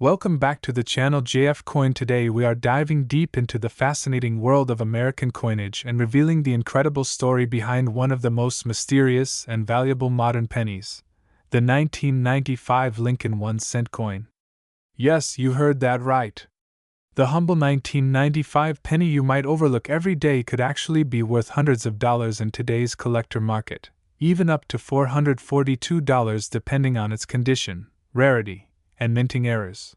Welcome back to the channel JF Coin. Today we are diving deep into the fascinating world of American coinage and revealing the incredible story behind one of the most mysterious and valuable modern pennies, the 1995 Lincoln 1-cent coin. Yes, you heard that right. The humble 1995 penny you might overlook every day could actually be worth hundreds of dollars in today's collector market, even up to $442 depending on its condition, rarity, and minting errors.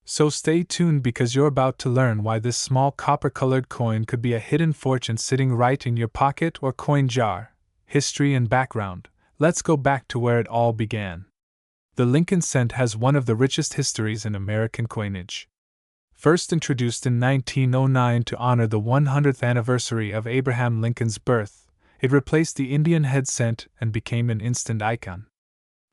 So stay tuned because you're about to learn why this small copper-colored coin could be a hidden fortune sitting right in your pocket or coin jar. History and background. Let's go back to where it all began. The Lincoln cent has one of the richest histories in American coinage. First introduced in 1909 to honor the 100th anniversary of Abraham Lincoln's birth, it replaced the Indian head cent and became an instant icon.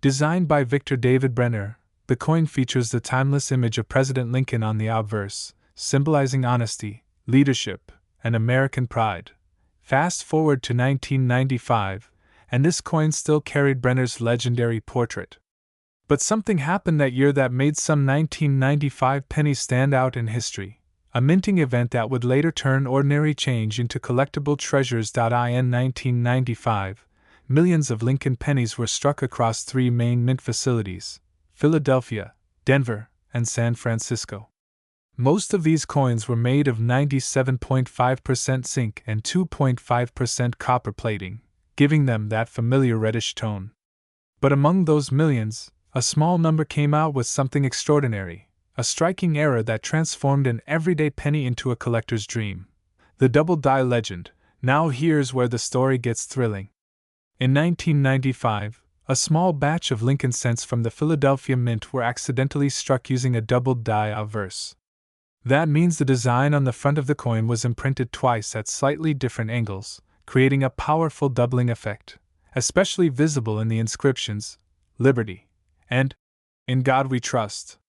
Designed by Victor David Brenner, the coin features the timeless image of President Lincoln on the obverse, symbolizing honesty, leadership, and American pride. Fast forward to 1995, and this coin still carried Brenner's legendary portrait. But something happened that year that made some 1995 pennies stand out in history, a minting event that would later turn ordinary change into collectible treasures. In 1995, millions of Lincoln pennies were struck across three main mint facilities: Philadelphia, Denver, and San Francisco. Most of these coins were made of 97.5% zinc and 2.5% copper plating, giving them that familiar reddish tone. But among those millions, a small number came out with something extraordinary, a striking error that transformed an everyday penny into a collector's dream. The double die legend. Now here's where the story gets thrilling. In 1995, a small batch of Lincoln cents from the Philadelphia Mint were accidentally struck using a doubled die obverse. That means the design on the front of the coin was imprinted twice at slightly different angles, creating a powerful doubling effect, especially visible in the inscriptions, "Liberty" and "In God We Trust."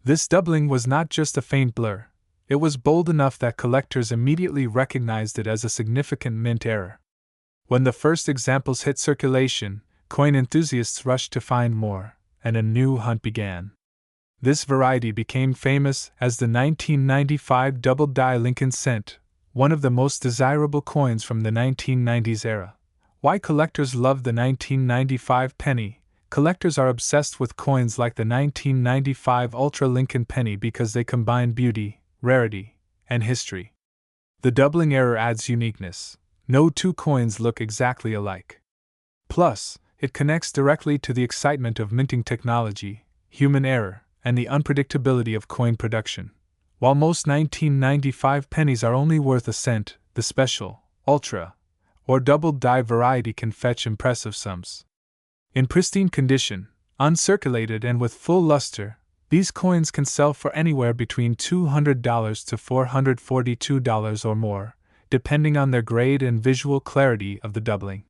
This doubling was not just a faint blur, it was bold enough that collectors immediately recognized it as a significant mint error. When the first examples hit circulation, coin enthusiasts rushed to find more, and a new hunt began. This variety became famous as the 1995 double-die Lincoln cent, one of the most desirable coins from the 1990s era. Why collectors love the 1995 penny? Collectors are obsessed with coins like the 1995 Ultra Lincoln penny because they combine beauty, rarity, and history. The doubling error adds uniqueness. No two coins look exactly alike. Plus, it connects directly to the excitement of minting technology, human error, and the unpredictability of coin production. While most 1995 pennies are only worth a cent, the special, ultra, or double die variety can fetch impressive sums. In pristine condition, uncirculated and with full luster, these coins can sell for anywhere between $200 to $442 or more, depending on their grade and visual clarity of the doubling.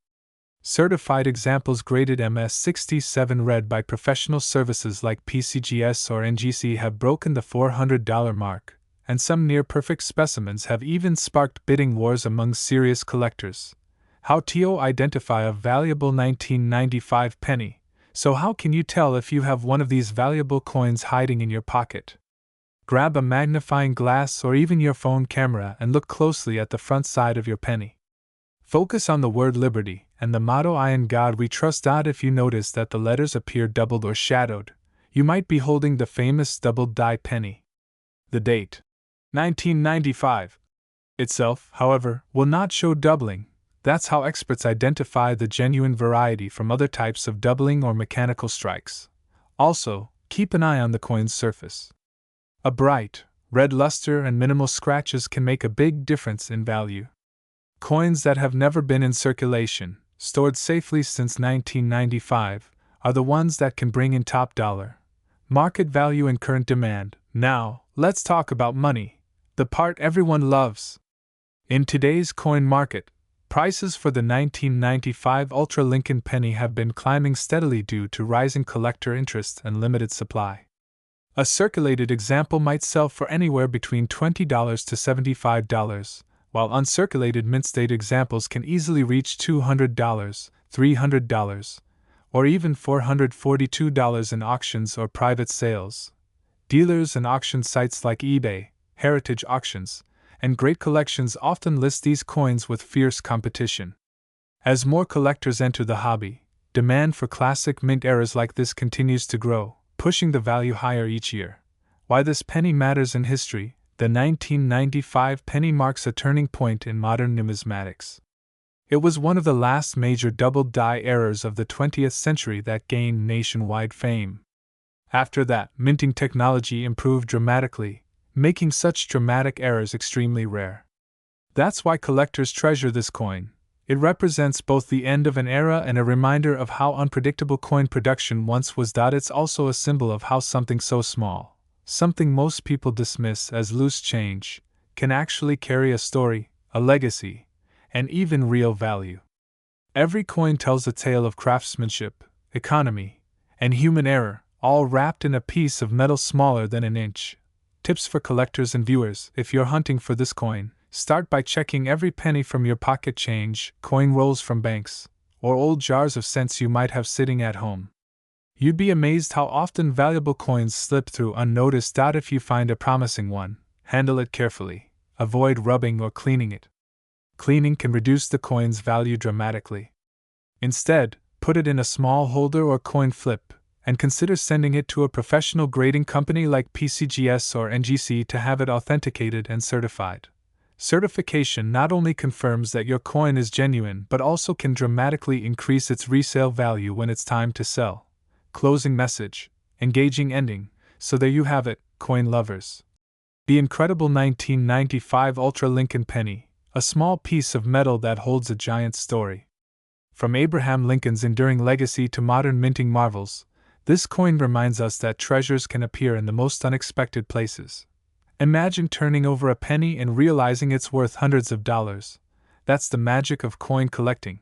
Certified examples graded MS67 red by professional services like PCGS or NGC have broken the $400 mark, and some near-perfect specimens have even sparked bidding wars among serious collectors. How to identify a valuable 1995 penny? So how can you tell if you have one of these valuable coins hiding in your pocket? Grab a magnifying glass or even your phone camera and look closely at the front side of your penny. Focus on the word Liberty and the motto "In God We Trust." If you notice that the letters appear doubled or shadowed, you might be holding the famous double die penny. The date, 1995, itself, however, will not show doubling. That's how experts identify the genuine variety from other types of doubling or mechanical strikes. Also, keep an eye on the coin's surface. A bright, red luster and minimal scratches can make a big difference in value. Coins that have never been in circulation, stored safely since 1995, are the ones that can bring in top dollar market value and current demand. Now, let's talk about money, the part everyone loves. In today's coin market, prices for the 1995 Ultra Lincoln penny have been climbing steadily due to rising collector interest and limited supply. A circulated example might sell for anywhere between $20 to $75, while uncirculated mint-state examples can easily reach $200, $300, or even $442 in auctions or private sales. Dealers and auction sites like eBay, heritage auctions, and great collections often list these coins with fierce competition. As more collectors enter the hobby, demand for classic mint eras like this continues to grow, pushing the value higher each year. Why this penny matters in history: the 1995 penny marks a turning point in modern numismatics. It was one of the last major double-die errors of the 20th century that gained nationwide fame. After that, minting technology improved dramatically, making such dramatic errors extremely rare. That's why collectors treasure this coin. It represents both the end of an era and a reminder of how unpredictable coin production once was. It's also a symbol of how something so small, something most people dismiss as loose change, can actually carry a story, a legacy, and even real value. Every coin tells a tale of craftsmanship, economy, and human error, all wrapped in a piece of metal smaller than an inch. Tips for collectors and viewers: if you're hunting for this coin, start by checking every penny from your pocket change, coin rolls from banks, or old jars of cents you might have sitting at home. You'd be amazed how often valuable coins slip through unnoticed. If you find a promising one, handle it carefully. Avoid rubbing or cleaning it. Cleaning can reduce the coin's value dramatically. Instead, put it in a small holder or coin flip, and consider sending it to a professional grading company like PCGS or NGC to have it authenticated and certified. Certification not only confirms that your coin is genuine but also can dramatically increase its resale value when it's time to sell. Closing message: engaging ending. So there you have it, coin lovers. The incredible 1995 Ultra Lincoln Penny, a small piece of metal that holds a giant story. From Abraham Lincoln's enduring legacy to modern minting marvels, this coin reminds us that treasures can appear in the most unexpected places. Imagine turning over a penny and realizing it's worth hundreds of dollars. That's the magic of coin collecting.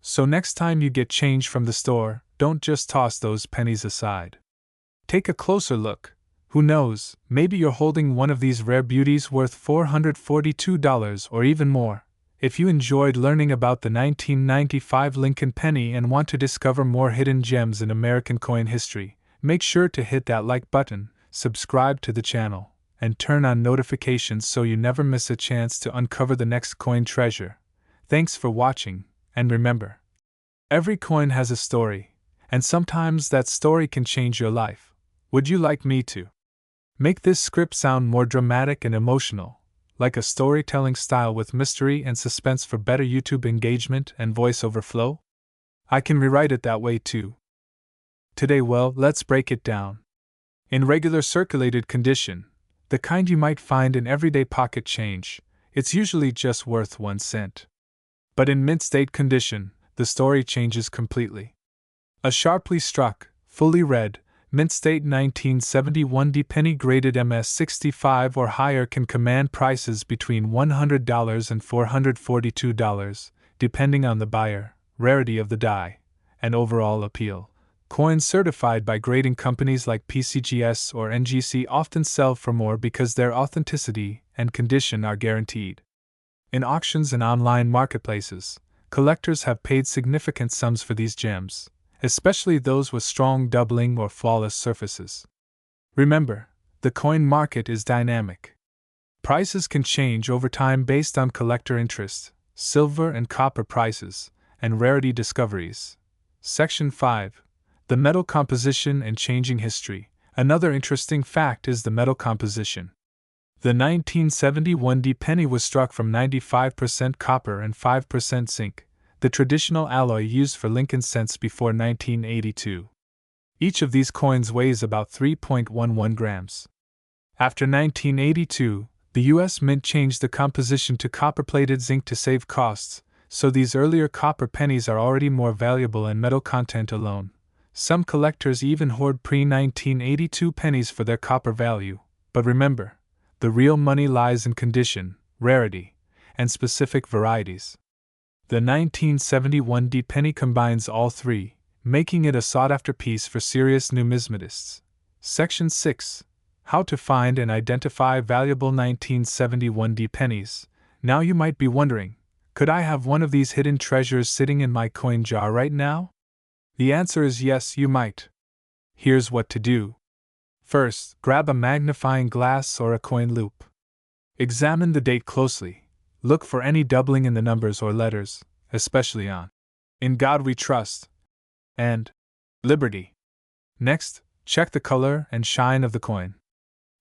So next time you get change from the store, don't just toss those pennies aside. Take a closer look. Who knows, maybe you're holding one of these rare beauties worth $442 or even more. If you enjoyed learning about the 1995 Lincoln penny and want to discover more hidden gems in American coin history, make sure to hit that like button, subscribe to the channel, and turn on notifications so you never miss a chance to uncover the next coin treasure. Thanks for watching, and remember, every coin has a story, and sometimes that story can change your life. Would you like me to make this script sound more dramatic and emotional, like a storytelling style with mystery and suspense for better YouTube engagement and voiceover flow? I can rewrite it that way too. Today, well, let's break it down. In regular circulated condition, the kind you might find in everyday pocket change, it's usually just worth 1 cent. But in mint state condition, the story changes completely. A sharply struck, fully red, mint state 1971 penny graded MS65 or higher can command prices between $100 and $442, depending on the buyer, rarity of the die, and overall appeal. Coins certified by grading companies like PCGS or NGC often sell for more because their authenticity and condition are guaranteed. In auctions and online marketplaces, collectors have paid significant sums for these gems, especially those with strong doubling or flawless surfaces. Remember, the coin market is dynamic. Prices can change over time based on collector interest, silver and copper prices, and rarity discoveries. Section 5. The metal composition and changing history. Another interesting fact is the metal composition. The 1971 penny was struck from 95% copper and 5% zinc, the traditional alloy used for Lincoln cents before 1982. Each of these coins weighs about 3.11 grams. After 1982, the U.S. Mint changed the composition to copper-plated zinc to save costs, so these earlier copper pennies are already more valuable in metal content alone. Some collectors even hoard pre-1982 pennies for their copper value, but remember, the real money lies in condition, rarity, and specific varieties. The 1971 penny combines all three, making it a sought-after piece for serious numismatists. Section 6. How to find and identify valuable 1971 pennies. Now you might be wondering, could I have one of these hidden treasures sitting in my coin jar right now? The answer is yes, you might. Here's what to do. First, grab a magnifying glass or a coin loupe. Examine the date closely. Look for any doubling in the numbers or letters, especially on "In God We Trust" and "Liberty." Next, check the color and shine of the coin.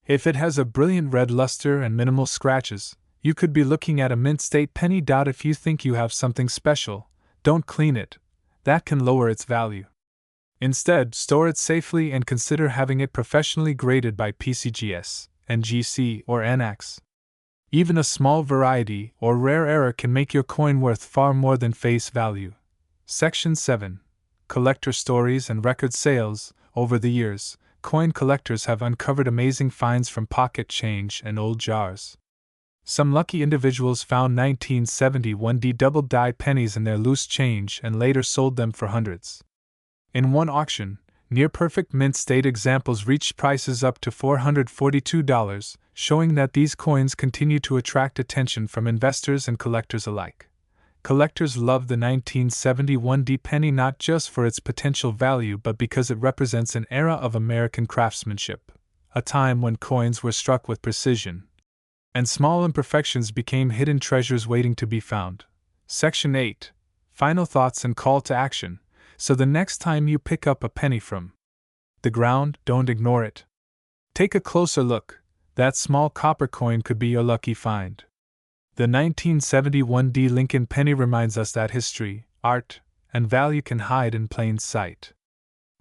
If it has a brilliant red luster and minimal scratches, you could be looking at a mint state penny. If you think you have something special, don't clean it. That can lower its value. Instead, store it safely and consider having it professionally graded by PCGS, NGC, or NACS. Even a small variety or rare error can make your coin worth far more than face value. Section 7. Collector Stories and Record Sales. Over the years, coin collectors have uncovered amazing finds from pocket change and old jars. Some lucky individuals found 1971 double-die pennies in their loose change and later sold them for hundreds. In one auction, near-perfect mint-state examples reached prices up to $442, showing that these coins continue to attract attention from investors and collectors alike. Collectors love the 1971 penny not just for its potential value but because it represents an era of American craftsmanship, a time when coins were struck with precision, and small imperfections became hidden treasures waiting to be found. Section 8. Final thoughts and call to action. So the next time you pick up a penny from the ground, don't ignore it. Take a closer look. That small copper coin could be your lucky find. The 1971 Lincoln penny reminds us that history, art, and value can hide in plain sight.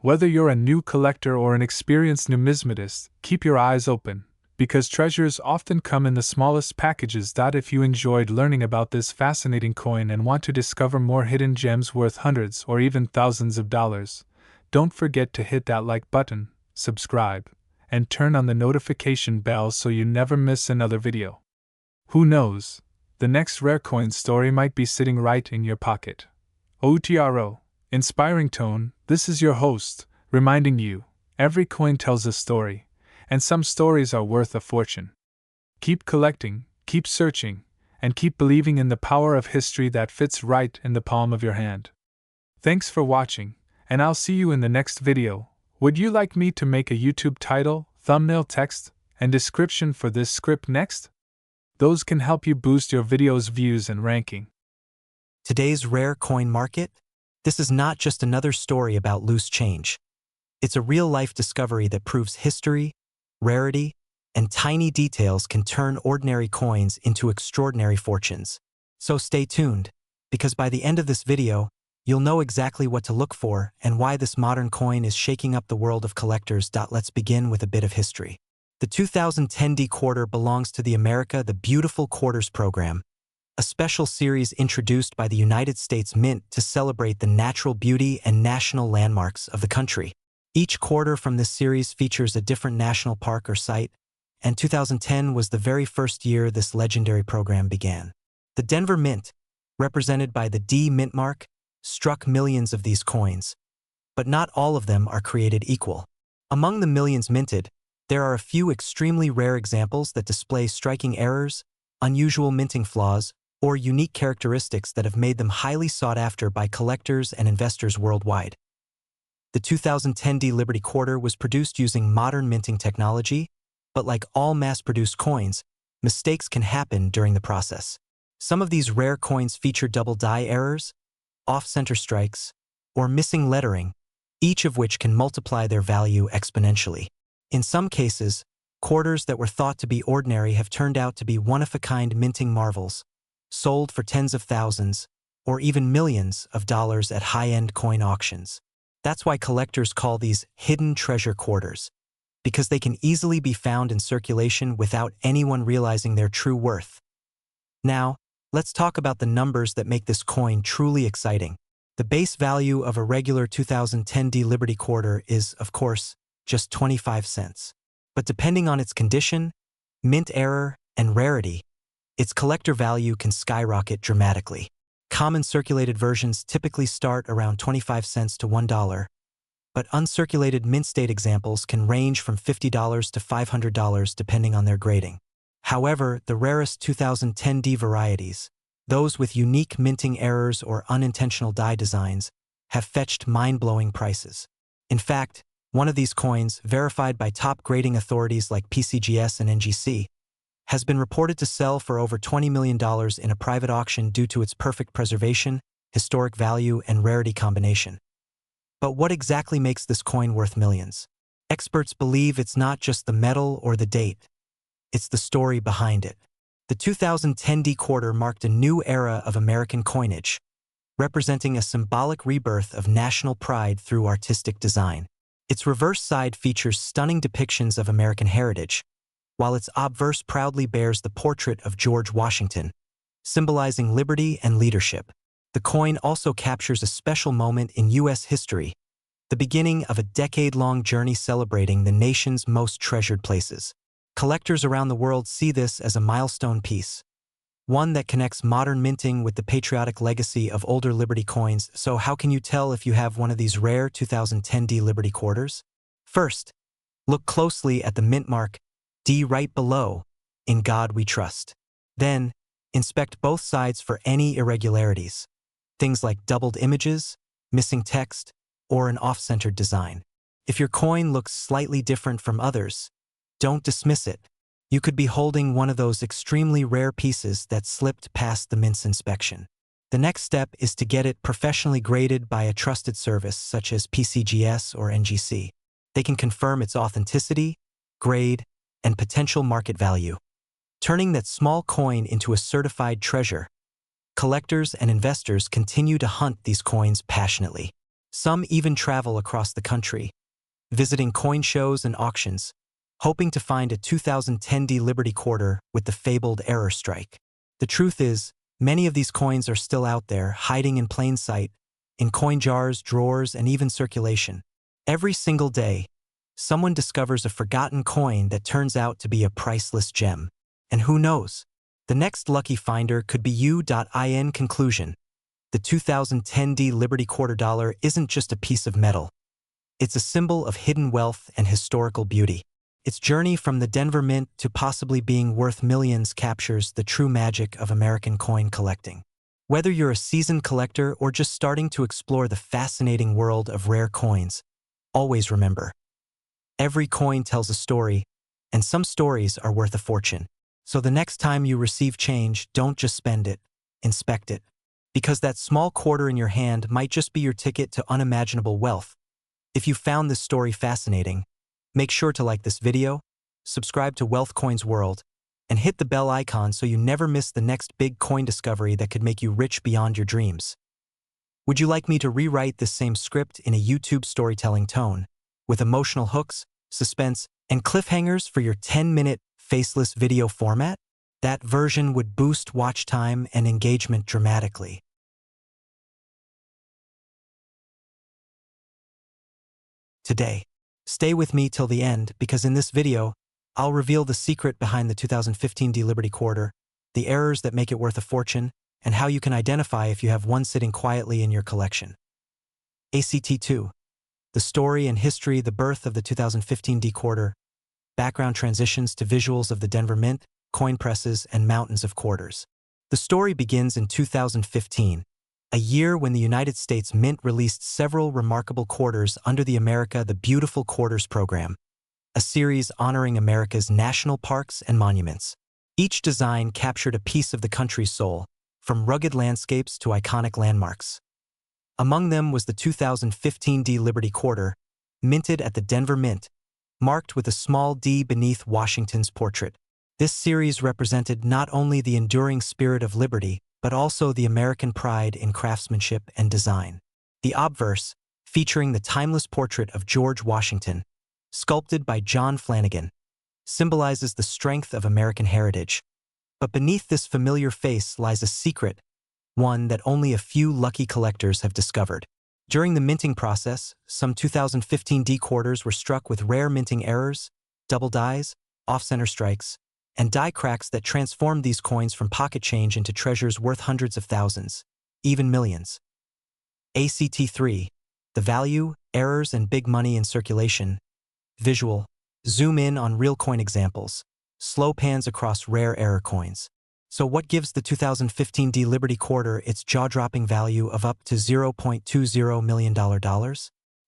Whether you're a new collector or an experienced numismatist, keep your eyes open, because treasures often come in the smallest packages. If you enjoyed learning about this fascinating coin and want to discover more hidden gems worth hundreds or even thousands of dollars, don't forget to hit that like button, subscribe, and turn on the notification bell so you never miss another video. Who knows, the next rare coin story might be sitting right in your pocket. OTRO, Inspiring Tone, this is your host, reminding you, every coin tells a story, and some stories are worth a fortune. Keep collecting, keep searching, and keep believing in the power of history that fits right in the palm of your hand. Thanks for watching, and I'll see you in the next video. Would you like me to make a YouTube title, thumbnail text, and description for this script next? Those can help you boost your video's views and ranking. Today's rare coin market? This is not just another story about loose change. It's a real-life discovery that proves history, rarity, and tiny details can turn ordinary coins into extraordinary fortunes. So stay tuned, because by the end of this video, you'll know exactly what to look for and why this modern coin is shaking up the world of collectors. Let's begin with a bit of history. The 2010 quarter belongs to the America the Beautiful Quarters program, a special series introduced by the United States Mint to celebrate the natural beauty and national landmarks of the country. Each quarter from this series features a different national park or site, and 2010 was the very first year this legendary program began. The Denver Mint, represented by the D mint mark, struck millions of these coins, but not all of them are created equal. Among the millions minted, there are a few extremely rare examples that display striking errors, unusual minting flaws, or unique characteristics that have made them highly sought after by collectors and investors worldwide. The 2010 Liberty Quarter was produced using modern minting technology, but like all mass-produced coins, mistakes can happen during the process. Some of these rare coins feature double die errors, off-center strikes, or missing lettering, each of which can multiply their value exponentially. In some cases, quarters that were thought to be ordinary have turned out to be one-of-a-kind minting marvels, sold for tens of thousands, or even millions of dollars at high-end coin auctions. That's why collectors call these hidden treasure quarters, because they can easily be found in circulation without anyone realizing their true worth. Now, let's talk about the numbers that make this coin truly exciting. The base value of a regular 2010 Liberty Quarter is, of course, just 25 cents. But depending on its condition, mint error, and rarity, its collector value can skyrocket dramatically. Common circulated versions typically start around 25 cents to $1, but uncirculated mint state examples can range from $50 to $500 depending on their grading. However, the rarest 2010 varieties, those with unique minting errors or unintentional die designs, have fetched mind-blowing prices. In fact, One of these coins, verified by top grading authorities like PCGS and NGC, has been reported to sell for over $20 million in a private auction due to its perfect preservation, historic value, and rarity combination. But what exactly makes this coin worth millions? Experts believe it's not just the metal or the date, it's the story behind it. The 2010 D quarter marked a new era of American coinage, representing a symbolic rebirth of national pride through artistic design. Its reverse side features stunning depictions of American heritage, while its obverse proudly bears the portrait of George Washington, symbolizing liberty and leadership. The coin also captures a special moment in U.S. history, the beginning of a decade-long journey celebrating the nation's most treasured places. Collectors around the world see this as a milestone piece, one that connects modern minting with the patriotic legacy of older Liberty coins. So how can you tell if you have one of these rare 2010 D Liberty quarters? First, look closely at the mint mark D right below, "In God We Trust." Then, inspect both sides for any irregularities, things like doubled images, missing text, or an off-centered design. If your coin looks slightly different from others, don't dismiss it. You could be holding one of those extremely rare pieces that slipped past the mint's inspection. The next step is to get it professionally graded by a trusted service such as PCGS or NGC. They can confirm its authenticity, grade, and potential market value, turning that small coin into a certified treasure. Collectors and investors continue to hunt these coins passionately. Some even travel across the country, visiting coin shows and auctions, hoping to find a 2010 D Liberty quarter with the fabled error strike. The truth is, many of these coins are still out there, hiding in plain sight, in coin jars, drawers, and even circulation. Every single day, someone discovers a forgotten coin that turns out to be a priceless gem. And who knows? The next lucky finder could be you. In conclusion, the 2010 D Liberty quarter dollar isn't just a piece of metal. It's a symbol of hidden wealth and historical beauty. Its journey from the Denver Mint to possibly being worth millions captures the true magic of American coin collecting. Whether you're a seasoned collector or just starting to explore the fascinating world of rare coins, always remember, every coin tells a story, and some stories are worth a fortune. So the next time you receive change, don't just spend it, inspect it. Because that small quarter in your hand might just be your ticket to unimaginable wealth. If you found this story fascinating, make sure to like this video, subscribe to Wealth Coins World, and hit the bell icon so you never miss the next big coin discovery that could make you rich beyond your dreams. Would you like me to rewrite this same script in a YouTube storytelling tone, with emotional hooks, suspense, and cliffhangers for your 10-minute faceless video format? That version would boost watch time and engagement dramatically. Today, stay with me till the end because in this video, I'll reveal the secret behind the 2015 D Liberty quarter, the errors that make it worth a fortune, and how you can identify if you have one sitting quietly in your collection. ACT2. The story and history, the birth of the 2015 D quarter, background transitions to visuals of the Denver Mint, coin presses, and mountains of quarters. The story begins in 2015, a year when the United States Mint released several remarkable quarters under the America the Beautiful Quarters program, a series honoring America's national parks and monuments. Each design captured a piece of the country's soul, from rugged landscapes to iconic landmarks. Among them was the 2015 D Liberty quarter, minted at the Denver Mint, marked with a small D beneath Washington's portrait. This series represented not only the enduring spirit of liberty, but also the American pride in craftsmanship and design. The obverse, featuring the timeless portrait of George Washington, sculpted by John Flanagan, symbolizes the strength of American heritage. But beneath this familiar face lies a secret, one that only a few lucky collectors have discovered. During the minting process, some 2015 D quarters were struck with rare minting errors, double dies, off-center strikes, and die cracks that transformed these coins from pocket change into treasures worth hundreds of thousands, even millions. ACT3. The value, errors, and big money in circulation. Visual. Zoom in on real coin examples. Slow pans across rare error coins. So what gives the 2015 D Liberty quarter its jaw-dropping value of up to $0.20 million?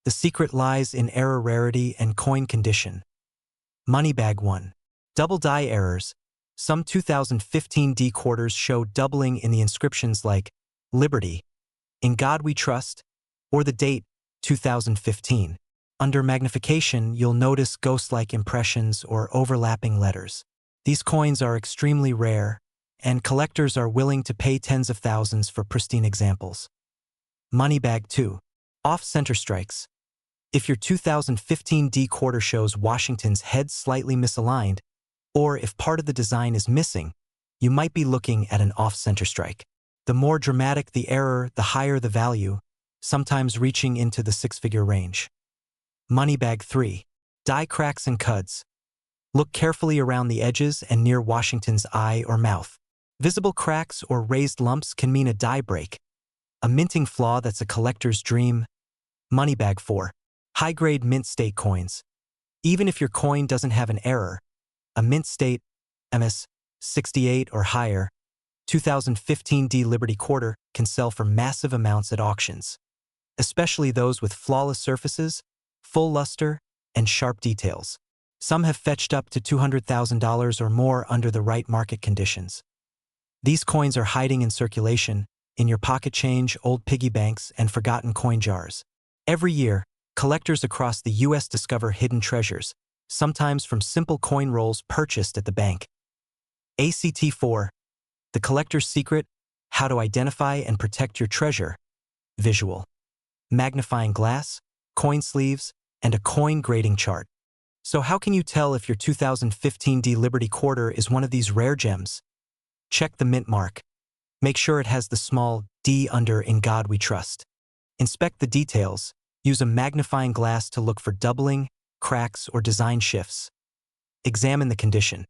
The secret lies in error rarity and coin condition. Moneybag 1. Double die errors. Some 2015 D quarters show doubling in the inscriptions like Liberty, In God We Trust, or the date 2015. Under magnification, you'll notice ghost-like impressions or overlapping letters. These coins are extremely rare, and collectors are willing to pay tens of thousands for pristine examples. Moneybag 2. Off-center strikes. If your 2015 D quarter shows Washington's head slightly misaligned, or if part of the design is missing, you might be looking at an off-center strike. The more dramatic the error, the higher the value, sometimes reaching into the six-figure range. Moneybag 3. Die cracks and cuds. Look carefully around the edges and near Washington's eye or mouth. Visible cracks or raised lumps can mean a die break, a minting flaw that's a collector's dream. Moneybag 4. High-grade mint state coins. Even if your coin doesn't have an error, a mint state, MS 68 or higher, 2015 D Liberty quarter can sell for massive amounts at auctions, especially those with flawless surfaces, full luster, and sharp details. Some have fetched up to $200,000 or more under the right market conditions. These coins are hiding in circulation, in your pocket change, old piggy banks, and forgotten coin jars. Every year, collectors across the U.S. discover hidden treasures, sometimes from simple coin rolls purchased at the bank. ACT 4. The Collector's Secret: How to Identify and Protect Your Treasure. Visual. Magnifying glass, coin sleeves, and a coin grading chart. So how can you tell if your 2015 D Liberty quarter is one of these rare gems? Check the mint mark. Make sure it has the small D under In God We Trust. Inspect the details. Use a magnifying glass to look for doubling, cracks, or design shifts. Examine the condition.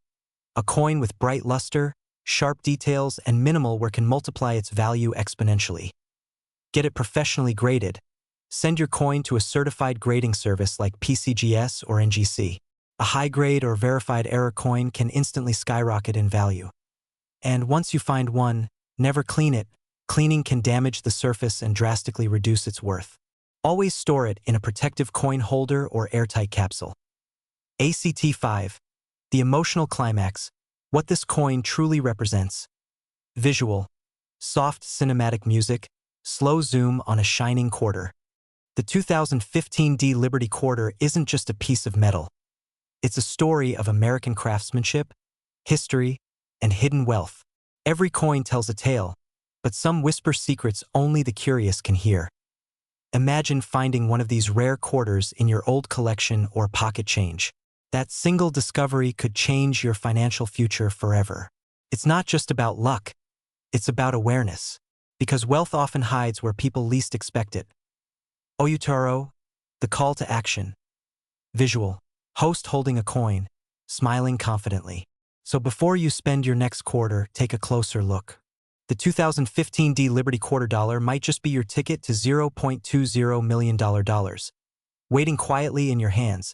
A coin with bright luster, sharp details, and minimal wear can multiply its value exponentially. Get it professionally graded. Send your coin to a certified grading service like PCGS or NGC. A high-grade or verified error coin can instantly skyrocket in value. And once you find one, never clean it. Cleaning can damage the surface and drastically reduce its worth. Always store it in a protective coin holder or airtight capsule. ACT 5. The Emotional Climax: What this coin truly represents. Visual. Soft cinematic music, slow zoom on a shining quarter. The 2015 D Liberty quarter isn't just a piece of metal. It's a story of American craftsmanship, history, and hidden wealth. Every coin tells a tale, but some whisper secrets only the curious can hear. Imagine finding one of these rare quarters in your old collection or pocket change. That single discovery could change your financial future forever. It's not just about luck. It's about awareness, because wealth often hides where people least expect it. Oyutaro, the call to action. Visual. Host holding a coin, smiling confidently. So before you spend your next quarter, take a closer look. The 2015 D Liberty quarter dollar might just be your ticket to $0.20 million, waiting quietly in your hands.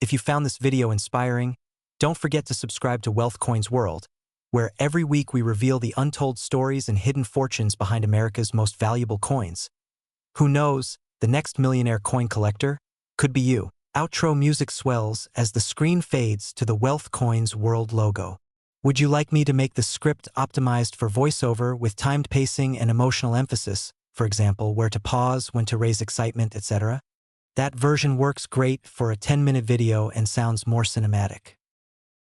If you found this video inspiring, don't forget to subscribe to Wealth Coins World, where every week we reveal the untold stories and hidden fortunes behind America's most valuable coins. Who knows, the next millionaire coin collector could be you. Outro music swells as the screen fades to the Wealth Coins World logo. Would you like me to make the script optimized for voiceover with timed pacing and emotional emphasis, for example, where to pause, when to raise excitement, etc.? That version works great for a 10-minute video and sounds more cinematic.